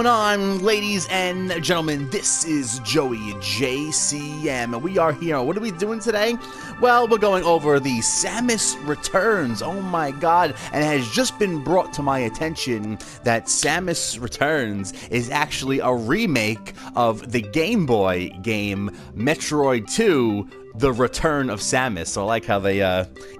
on, ladies and gentlemen? This is Joey JcM. We are here. What are we doing today? Well, we're going over the Samus Returns. Oh my god. And it has just been brought to my attention that Samus Returns is actually a remake of the Game Boy game Metroid 2, The Return of Samus. So I like how they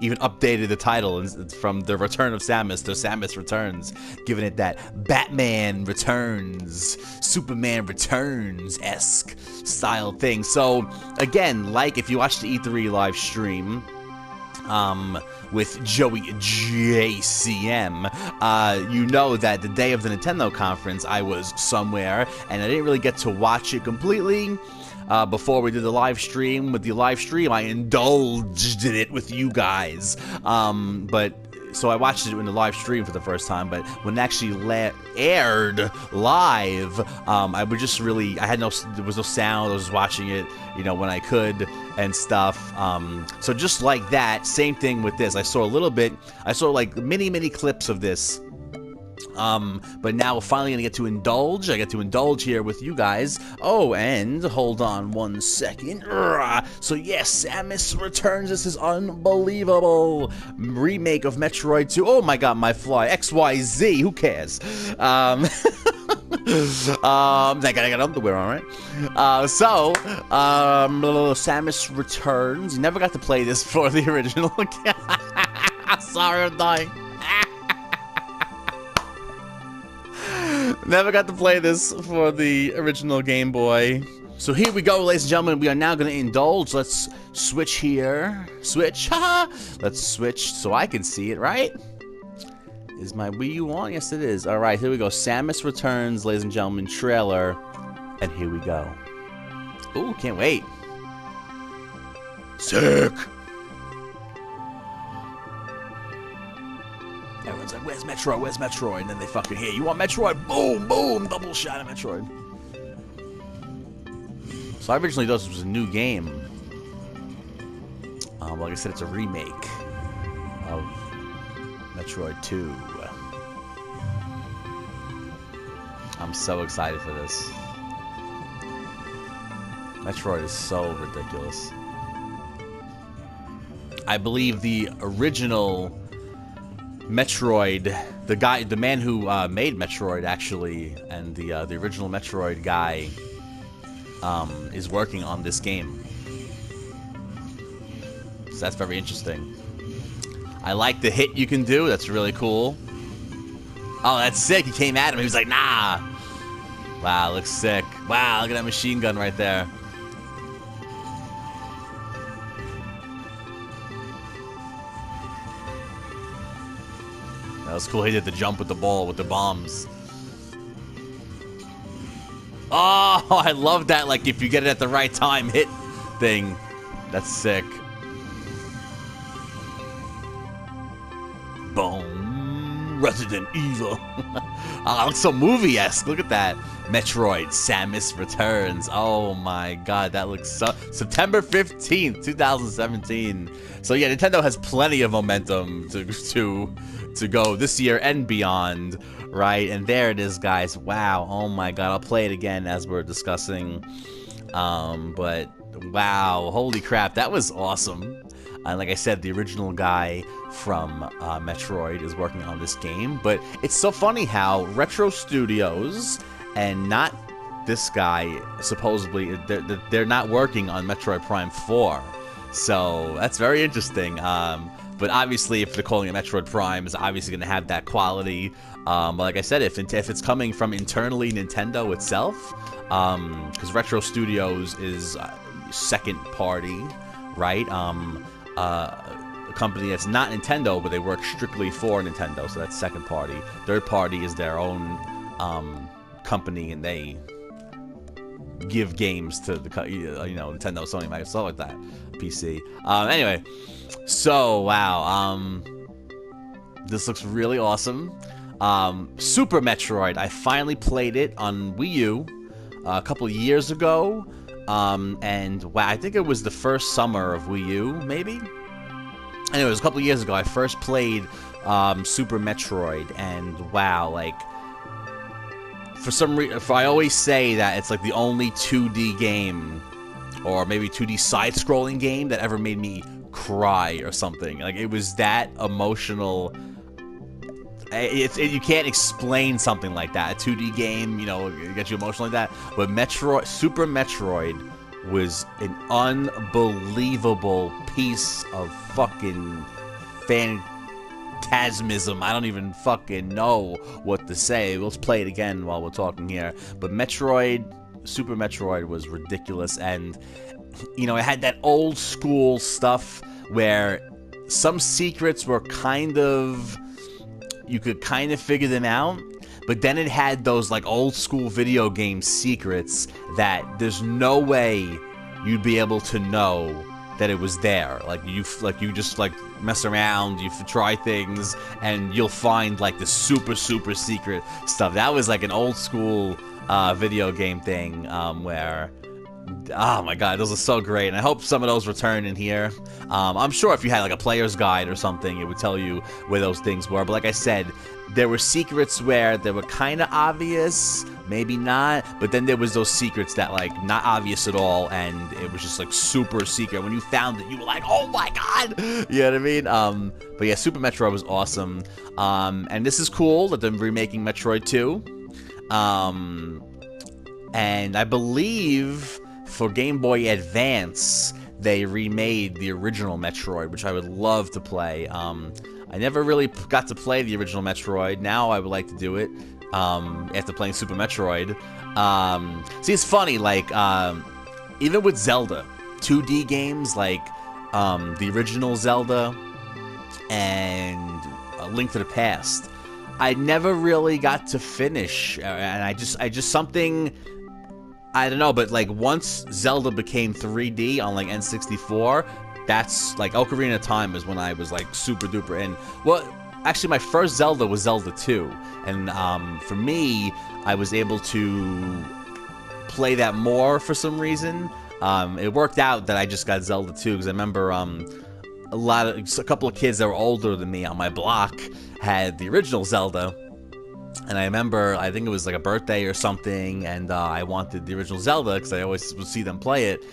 even updated the title from The Return of Samus to Samus Returns, giving it that Batman Returns, Superman Returns-esque style thing. So again, like if you watch the E3 live stream with Joey JcM, you know that the day of the Nintendo conference I was somewhere and I didn't really get to watch it completely. Before we did the live stream. With the live stream, I indulged in it with you guys. So I watched it in the live stream for the first time, but when it actually aired live, I would just really, there was no sound. I was just watching it, you know, when I could and stuff. So just like that, same thing with this. I saw like mini clips of this. But now we're finally gonna get to indulge. I get to indulge here with you guys. Oh, and hold on one second. So yes, Samus Returns. This is unbelievable remake of Metroid 2. Oh my god, my fly. XYZ. Who cares? I got underwear on, right? Samus Returns. You never got to play this for the original. Sorry, I'm dying. Never got to play this for the original Game Boy. So here we go, ladies and gentlemen. We are now going to indulge. Let's switch here. Switch. Haha. Let's switch so I can see it, right? Is my Wii U on? Yes, it is. All right, here we go. Samus Returns, ladies and gentlemen, trailer. And here we go. Ooh, can't wait. Sick. Everyone's like, where's Metroid? Where's Metroid? And then they fucking hear, you want Metroid? Boom, boom, double shot of Metroid. So I originally thought this was a new game. Like I said, it's a remake of Metroid 2. I'm so excited for this. Metroid is so ridiculous. I believe the original Metroid, the man who made Metroid actually, and the original Metroid guy is working on this game. So that's very interesting. I like the hit you can do. That's really cool. Oh, that's sick. He came at him. He was like, nah. Wow, looks sick. Wow, look at that machine gun right there. That was cool. He did the jump with the ball, with the bombs. Oh, I love that. Like, if you get it at the right time, hit thing. That's sick. Boom. Resident Evil. Oh, it looks so movie-esque. Look at that. Metroid, Samus Returns. Oh my god, that looks so... September 15th, 2017. So yeah, Nintendo has plenty of momentum to go this year and beyond, right? And there it is, guys. Wow. Oh my god, I'll play it again as we're discussing. But wow, holy crap, that was awesome. And like I said, the original guy from Metroid is working on this game. But it's so funny how Retro Studios and not this guy, supposedly, they're not working on Metroid Prime 4. So that's very interesting. But obviously, if they're calling it Metroid Prime, it's obviously going to have that quality. But like I said, if it's coming from internally Nintendo itself, because Retro Studios is second party, right? A company that's not Nintendo, but they work strictly for Nintendo, so that's second party. Third party is their own company, and they give games to the Nintendo, Sony, Microsoft, like that, PC. Anyway, so wow, this looks really awesome. Super Metroid, I finally played it on Wii U a couple of years ago, and wow, I think it was the first summer of Wii U, maybe. Anyway, it was a couple of years ago I first played Super Metroid, and wow, like, for some reason, I always say that it's like the only 2D game, or maybe 2D side-scrolling game that ever made me cry or something. Like, it was that emotional. You can't explain something like that. A 2D game, you know, it gets you emotional like that. But Super Metroid was an unbelievable piece of fucking phantasmism. I don't even fucking know what to say. Let's play it again while we're talking here. But Super Metroid was ridiculous, and you know, it had that old school stuff where some secrets were you could kind of figure them out, but then it had those like old school video game secrets that there's no way you'd be able to know that it was there. Like you just like mess around, you try things, and you'll find like the super secret stuff. That was like an old school video game thing where, oh my god, those are so great, and I hope some of those return in here. I'm sure if you had like a player's guide or something, it would tell you where those things were, but like I said, there were secrets where they were kind of obvious, maybe not, but then there was those secrets that like not obvious at all, and it was just like super secret. When you found it, you were like, oh my god, you know what I mean? But yeah, Super Metroid was awesome, and this is cool that they're remaking Metroid 2, and I believe for Game Boy Advance, they remade the original Metroid, which I would love to play. I never really got to play the original Metroid. Now I would like to do it after playing Super Metroid. See, it's funny, like, even with Zelda, 2D games like the original Zelda and Link to the Past, I never really got to finish, and I just something, I don't know, but like once Zelda became 3D on like N64, that's like Ocarina of Time is when I was like super duper in. Well, actually my first Zelda was Zelda 2, and for me, I was able to play that more for some reason. It worked out that I just got Zelda 2 because I remember a couple of kids that were older than me on my block had the original Zelda. And I remember, I think it was like a birthday or something, and I wanted the original Zelda because I always would see them play it.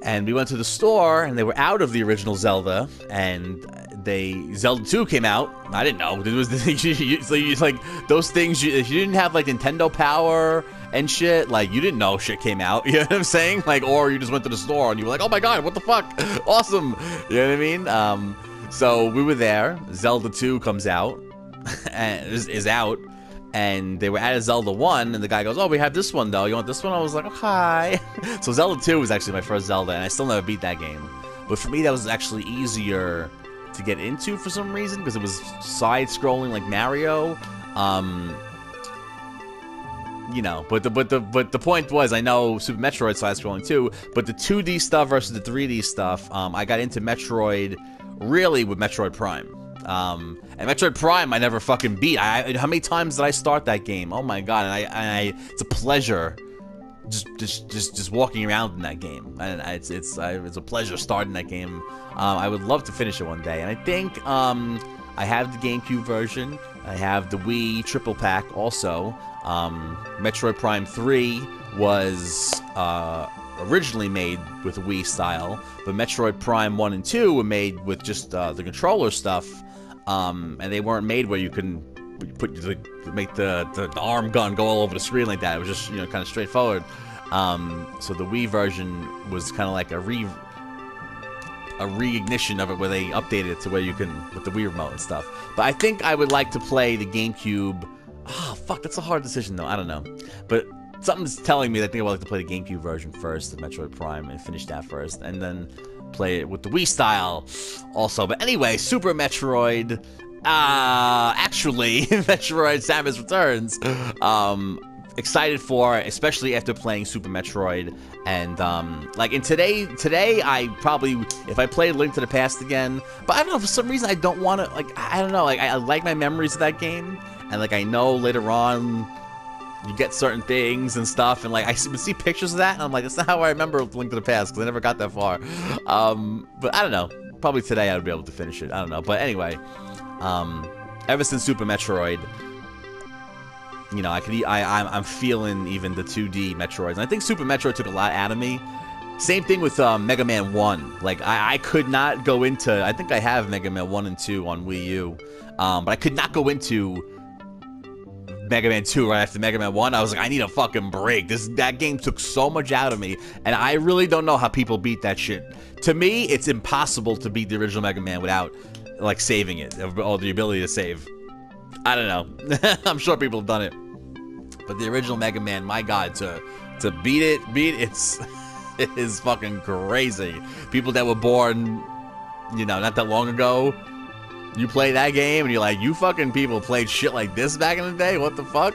And we went to the store, and they were out of the original Zelda, and Zelda 2 came out. I didn't know. It was like those things. If you didn't have like Nintendo Power and shit, like you didn't know shit came out. You know what I'm saying? Like, or you just went to the store and you were like, oh my god, what the fuck? Awesome. You know what I mean? So we were there. Zelda 2 comes out, and is out. And they were at Zelda 1, and the guy goes, oh, we have this one, though. You want this one? I was like, okay. So Zelda 2 was actually my first Zelda, and I still never beat that game. But for me, that was actually easier to get into for some reason, because it was side-scrolling like Mario. You know, but the point was, I know Super Metroid side-scrolling too, but the 2D stuff versus the 3D stuff, I got into Metroid really with Metroid Prime. And Metroid Prime I never fucking beat. How many times did I start that game? Oh my god, and it's a pleasure just walking around in that game, and it's a pleasure starting that game. I would love to finish it one day, and I think I have the GameCube version. I have the Wii triple pack also. Metroid Prime 3 was originally made with Wii style, but Metroid Prime 1 and 2 were made with just the controller stuff. And they weren't made where you can make the arm gun go all over the screen like that. It was just, you know, kind of straightforward. So the Wii version was kind of like a reignition of it, where they updated it to where you can with the Wii remote and stuff. But I think I would like to play the GameCube. Oh fuck, that's a hard decision though. I don't know, but something's telling me that I think I would like to play the GameCube version first, the Metroid Prime, and finish that first, and then play it with the Wii style also. But anyway, Super Metroid, actually, Metroid Samus Returns, excited for, especially after playing Super Metroid, and like in today I probably, if I played Link to the Past again, but I don't know, for some reason I don't want to, like, I don't know, like I like my memories of that game, and like I know later on you get certain things and stuff, and like I would see pictures of that, and I'm like, that's not how I remember Link to the Past, because I never got that far. But I don't know. Probably today I would be able to finish it. I don't know. But anyway, ever since Super Metroid, you know, I'm feeling even the 2D Metroids. And I think Super Metroid took a lot out of me. Same thing with Mega Man 1. Like, I could not go into... I think I have Mega Man 1 and 2 on Wii U. But I could not go into Mega Man 2 right after Mega Man 1. I was like, I need a fucking break. That game took so much out of me. And I really don't know how people beat that shit. To me, it's impossible to beat the original Mega Man without, like, saving it. Or the ability to save. I don't know. I'm sure people have done it. But the original Mega Man, my God, to beat it, it is fucking crazy. People that were born, you know, not that long ago, you play that game and you're like, you fucking people played shit like this back in the day? What the fuck?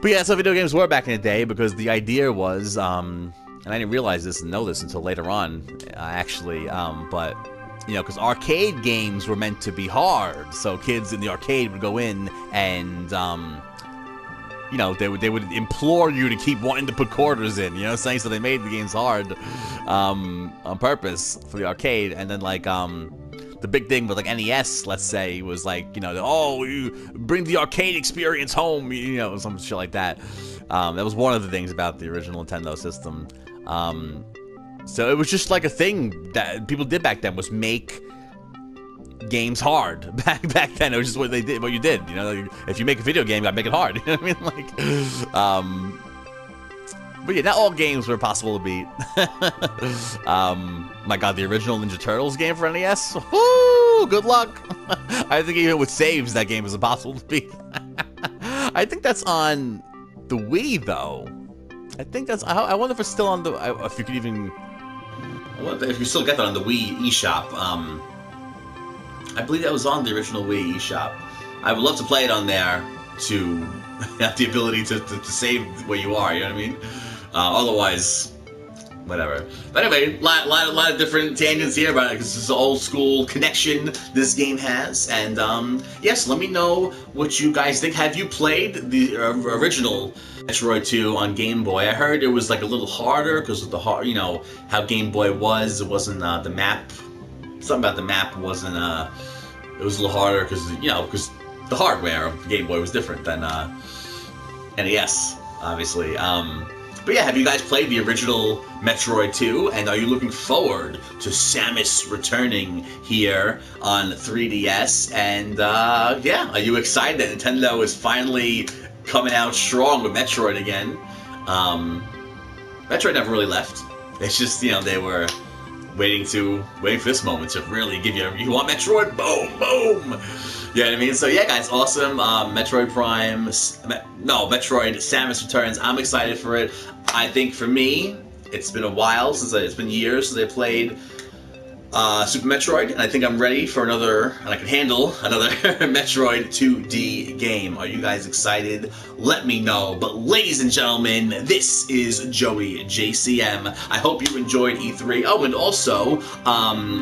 But yeah, that's how video games were back in the day, because the idea was, and I didn't realize this and know this until later on, actually, but, you know, because arcade games were meant to be hard, so kids in the arcade would go in and, you know, they would implore you to keep wanting to put quarters in, you know what I'm saying? So they made the games hard on purpose for the arcade. And then, like, the big thing with, like, NES, let's say, was, like, you know, oh, you bring the arcade experience home, you know, some shit like that. That was one of the things about the original Nintendo system. So it was just, like, a thing that people did back then, was make games hard. Back then, it was just what they did, what you did, you know, like, if you make a video game, you gotta make it hard, you know what I mean? Like, but yeah, not all games were possible to beat. My God, the original Ninja Turtles game for NES, woo, good luck. I think even with saves, that game is impossible to beat. I think that's on the Wii, though. I think that's, I wonder if it's still on the, if you could even, I wonder if you still get that on the Wii eShop. I believe that was on the original Wii eShop. I would love to play it on there to have the ability to save where you are, you know what I mean? Otherwise, whatever. But anyway, lot of different tangents here about it, because this is an old school connection this game has. And yes, let me know what you guys think. Have you played the original Metroid 2 on Game Boy? I heard it was like a little harder because of the hard, you know, how Game Boy was. It wasn't the map. Something about the map wasn't, it was a little harder because, you know, because the hardware of the Game Boy was different than NES, obviously. But yeah, have you guys played the original Metroid 2? And are you looking forward to Samus returning here on 3DS? And yeah, are you excited that Nintendo is finally coming out strong with Metroid again? Metroid never really left. It's just, you know, they were waiting for this moment to really give you want Metroid? Boom, boom! You know what I mean? So yeah, guys, awesome. Metroid Prime, Metroid Samus Returns. I'm excited for it. I think for me, it's been a while it's been years since I played Super Metroid, and I think I'm ready for another, and I can handle another Metroid 2D game. Are you guys excited? Let me know. But ladies and gentlemen, this is Joey JcM. I hope you enjoyed E3. Oh, and also,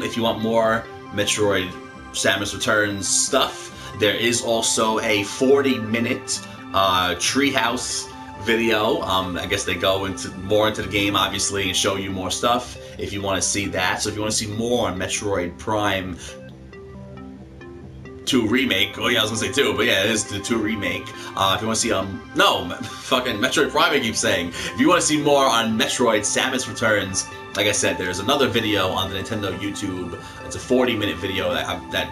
if you want more Metroid Samus Returns stuff, there is also a 40-minute Treehouse video. I guess they go more into the game, obviously, and show you more stuff if you want to see that. So if you want to see more on Metroid Prime 2 Remake, oh yeah, I was going to say 2, but yeah, it is the 2 Remake. If you want to see, fucking Metroid Prime, I keep saying. If you want to see more on Metroid Samus Returns, like I said, there's another video on the Nintendo YouTube. It's a 40-minute video that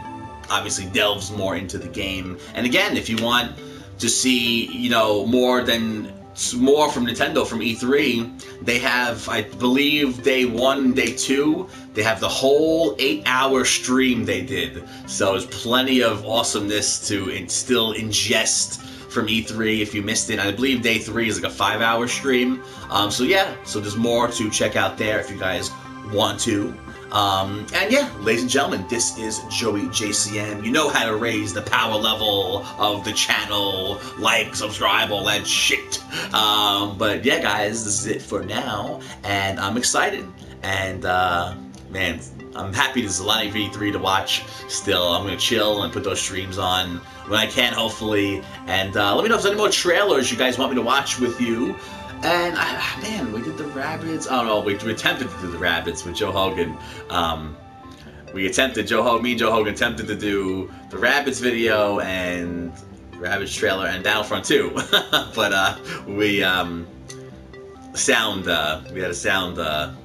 obviously delves more into the game. And again, if you want to see, you know, more from Nintendo from E3, they have, I believe, day 1, day 2, they have the whole 8-hour stream they did. So there's plenty of awesomeness to still ingest from E3 if you missed it. I believe day 3 is like a 5-hour stream. So yeah, so there's more to check out there if you guys want to. And yeah, ladies and gentlemen, this is Joey JcM. You know how to raise the power level of the channel, like, subscribe, all that shit. But yeah, guys, this is it for now, and I'm excited. And man, I'm happy there's a lot of E3 to watch still. I'm gonna chill and put those streams on when I can, hopefully. And let me know if there's any more trailers you guys want me to watch with you. And, man, we did the Rabbids. Oh, no, we attempted to do the Rabbids with Joe Hogan. Me and Joe Hogan attempted to do the Rabbids video, and Rabbids trailer, and Battlefront 2. But we had a sound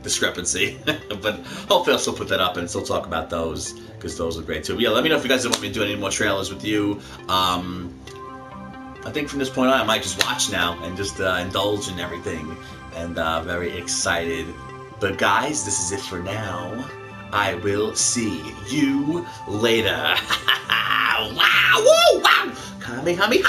discrepancy. But hopefully I'll still put that up and still talk about those, because those are great too. But yeah, let me know if you guys want me to do any more trailers with you. I think from this point on I might just watch now and just indulge in everything, and very excited. But guys, this is it for now. I will see you later. Wow! Woo! Wow! Kamehameha!